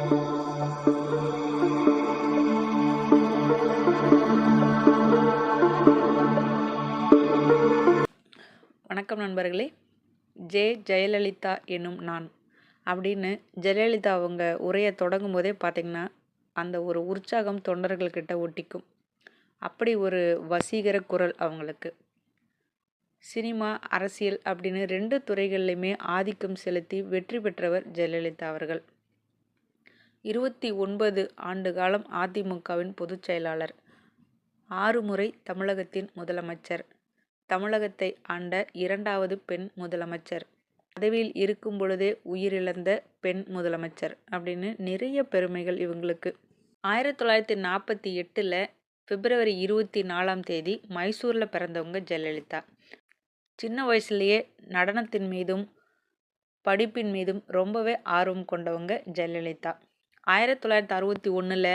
வணக்கம் நண்பர்களே. ஜெயலலிதா எனும் நான் அப்படின்னு ஜெயலலிதா அவங்க உரையை தொடங்கும் போதே பார்த்திங்கன்னா அந்த ஒரு உற்சாகம் தொண்டர்கள்கிட்ட ஒட்டிக்கும். அப்படி ஒரு வசீகர குரல் அவங்களுக்கு. சினிமா, அரசியல் அப்படின்னு 2 துறைகள்லையுமே ஆதிக்கம் செலுத்தி வெற்றி பெற்றவர் ஜெயலலிதா அவர்கள். 29 ஆண்டு காலம் அதிமுகவின் பொதுச் செயலாளர், 6 முறை தமிழகத்தின் முதலமைச்சர், தமிழகத்தை ஆண்ட 2வது பெண் முதலமைச்சர், பதவியில் இருக்கும் பொழுதே உயிரிழந்த பெண் முதலமைச்சர் அப்படின்னு நிறைய பெருமைகள் இவங்களுக்கு. 1948 பிப்ரவரி 24ஆம் தேதி மைசூரில் பிறந்தவங்க ஜெயலலிதா. சின்ன வயசுலேயே நடனத்தின் மீதும் படிப்பின் மீதும் ரொம்பவே ஆர்வம் கொண்டவங்க ஜெயலலிதா. 1961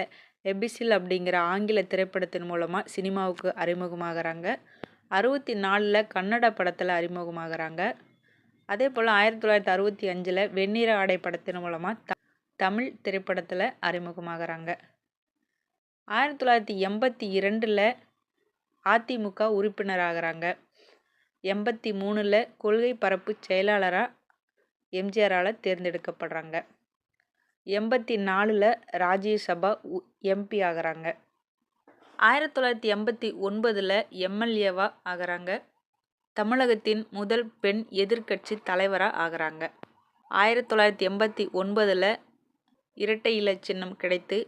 எபிசில் அப்படிங்கிற ஆங்கில திரைப்படத்தின் மூலமாக சினிமாவுக்கு அறிமுகமாகறாங்க. 64 கன்னட படத்தில் அறிமுகமாகறாங்க. அதே போல் 1965 வெண்ணிற ஆடை படத்தின் மூலமாக தமிழ் திரைப்படத்தில் அறிமுகமாகறாங்க. 1982 அதிமுக உறுப்பினராகிறாங்க. 83 கொள்கை பரப்பு செயலாளராக எம்ஜிஆரால் தேர்ந்தெடுக்கப்படுறாங்க. 84 ராஜ்யசபா எம்பி ஆகிறாங்க. 1989 எம்எல்ஏவா ஆகிறாங்க. தமிழகத்தின் முதல் பெண் எதிர்க்கட்சி தலைவராக ஆகிறாங்க. 1989 இரட்டை இலை சின்னம் கிடைத்து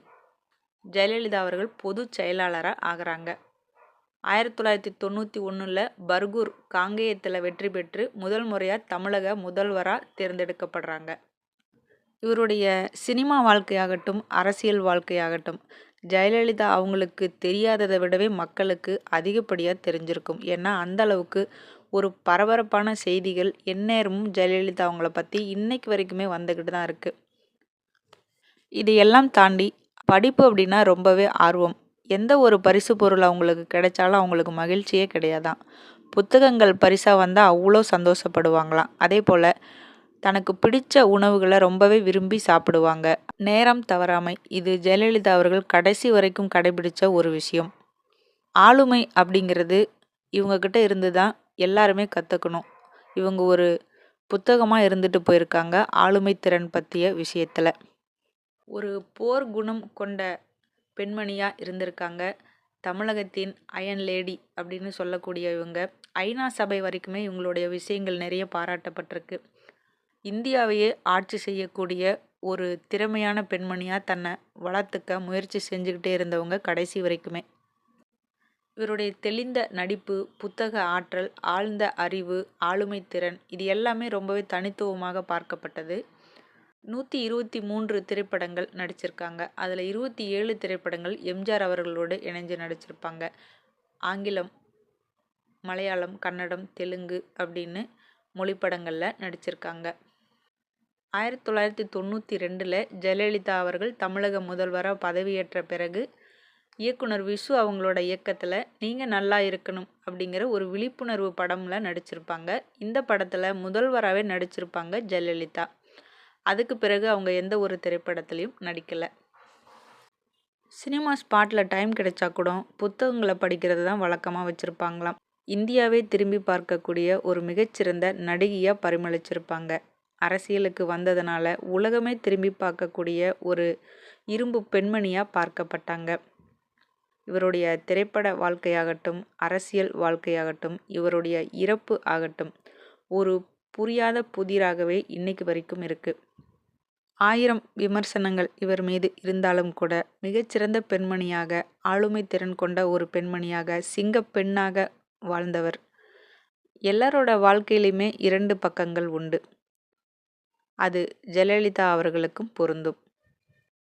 ஜெயலலிதா அவர்கள் பொதுச் செயலாளராக ஆகிறாங்க. 1991 பர்கூர் காங்கேயத்தில் வெற்றி பெற்று முதல் முறையாக தமிழக முதல்வராக தேர்ந்தெடுக்கப்படுறாங்க. இவருடைய சினிமா வாழ்க்கையாகட்டும், அரசியல் வாழ்க்கையாகட்டும், ஜெயலலிதா அவங்களுக்கு தெரியாததை விடவே மக்களுக்கு அதிகப்படியாக தெரிஞ்சிருக்கும். ஏன்னா அந்த அளவுக்கு ஒரு பரபரப்பான செய்திகள் எந்நேரமும் ஜெயலலிதா அவங்கள பற்றி இன்னைக்கு வரைக்குமே வந்துக்கிட்டு தான் இருக்குது. இதையெல்லாம் தாண்டி படிப்பு அப்படின்னா ரொம்பவே ஆர்வம். எந்த ஒரு பரிசு பொருள் அவங்களுக்கு கிடைச்சாலும் அவங்களுக்கு மகிழ்ச்சியே கிடையாதான். புத்தகங்கள் பரிசாக வந்தால் அவ்வளோ சந்தோஷப்படுவாங்களாம். அதே போல் தனக்கு பிடிச்ச உணவுகளை ரொம்பவே விரும்பி சாப்பிடுவாங்க. நேரம் தவறாமை, இது ஜெயலலிதா அவர்கள் கடைசி வரைக்கும் கடைபிடிச்ச ஒரு விஷயம். ஆளுமை அப்படிங்கிறது இவங்கக்கிட்ட இருந்து தான் எல்லாருமே கற்றுக்கணும். இவங்க ஒரு புத்தகமாக இருந்துட்டு போயிருக்காங்க ஆளுமை திறன் பற்றிய விஷயத்தில். ஒரு போர் குணம் கொண்ட பெண்மணியாக இருந்திருக்காங்க. தமிழகத்தின் அயன் லேடி அப்படின்னு சொல்லக்கூடிய இவங்க ஐநா சபை வரைக்குமே இவங்களுடைய விஷயங்கள் நிறைய பாராட்டப்பட்டிருக்கு. இந்தியாவையே ஆட்சி செய்யக்கூடிய ஒரு திறமையான பெண்மணியாக தன்னை வளர்த்துக்க முயற்சி செஞ்சுக்கிட்டே இருந்தவங்க கடைசி வரைக்குமே. இவருடைய தெளிந்த நடிப்பு, புத்தக ஆற்றல், ஆழ்ந்த அறிவு, ஆளுமை திறன், இது எல்லாமே ரொம்பவே தனித்துவமாக பார்க்கப்பட்டது. 123 திரைப்படங்கள் நடிச்சிருக்காங்க. அதில் 27 திரைப்படங்கள் எம்ஜிஆர் அவர்களோடு இணைஞ்சு நடிச்சிருப்பாங்க. ஆங்கிலம், மலையாளம், கன்னடம், தெலுங்கு அப்படின்னு மொழிப்படங்களில் நடிச்சிருக்காங்க. 1992 ஜெயலலிதா அவர்கள் தமிழக முதல்வராக பதவியேற்ற பிறகு இயக்குனர் விசு அவங்களோட இயக்கத்தில் நீங்கள் நல்லா இருக்கணும் அப்படிங்கிற ஒரு விழிப்புணர்வு படம்ல நடிச்சிருப்பாங்க. இந்த படத்தில் முதல்வராகவே நடிச்சிருப்பாங்க ஜெயலலிதா. அதுக்கு பிறகு அவங்க எந்த ஒரு திரைப்படத்துலையும் நடிக்கலை. சினிமா ஸ்பாட்டில் டைம் கிடைச்சா கூட புத்தகங்களை படிக்கிறது தான் வழக்கமாக வச்சுருப்பாங்களாம். இந்தியாவே திரும்பி பார்க்கக்கூடிய ஒரு மிகச்சிறந்த நடிகையாக பரிமளிச்சிருப்பாங்க. அரசியலுக்கு வந்ததுனால உலகமே திரும்பி பார்க்கக்கூடிய ஒரு இரும்பு பெண்மணியாக பார்க்கப்பட்டாங்க. இவருடைய திரைப்பட வாழ்க்கையாகட்டும், அரசியல் வாழ்க்கையாகட்டும், இவருடைய இறப்பு ஆகட்டும், ஒரு புரியாத புதிராகவே இன்னைக்கு வரைக்கும் இருக்குது. 1000 விமர்சனங்கள் இவர் மீது இருந்தாலும் கூட மிகச்சிறந்த பெண்மணியாக, ஆளுமை திறன் கொண்ட ஒரு பெண்மணியாக, சிங்க பெண்ணாக வாழ்ந்தவர். எல்லாரோட வாழ்க்கையிலுமே 2 பக்கங்கள் உண்டு. அது ஜெயலலிதா அவர்களுக்கும் பொருந்தும்.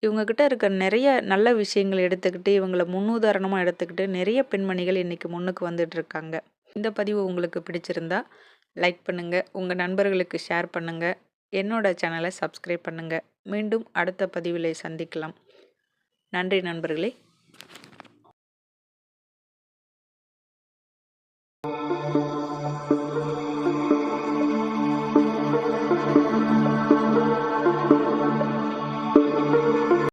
இவங்கக்கிட்ட இருக்க நிறைய நல்ல விஷயங்கள் எடுத்துக்கிட்டு, இவங்களை முன்னுதாரணமாக எடுத்துக்கிட்டு நிறைய பெண்மணிகள் இன்றைக்கி முன்னுக்கு வந்துட்டுருக்காங்க. இந்த பதிவு உங்களுக்கு பிடிச்சிருந்தா லைக் பண்ணுங்கள், உங்கள் நண்பர்களுக்கு ஷேர் பண்ணுங்கள், என்னோட சேனலை சப்ஸ்கிரைப் பண்ணுங்கள். மீண்டும் அடுத்த பதிவிலே சந்திக்கலாம். நன்றி நண்பர்களே.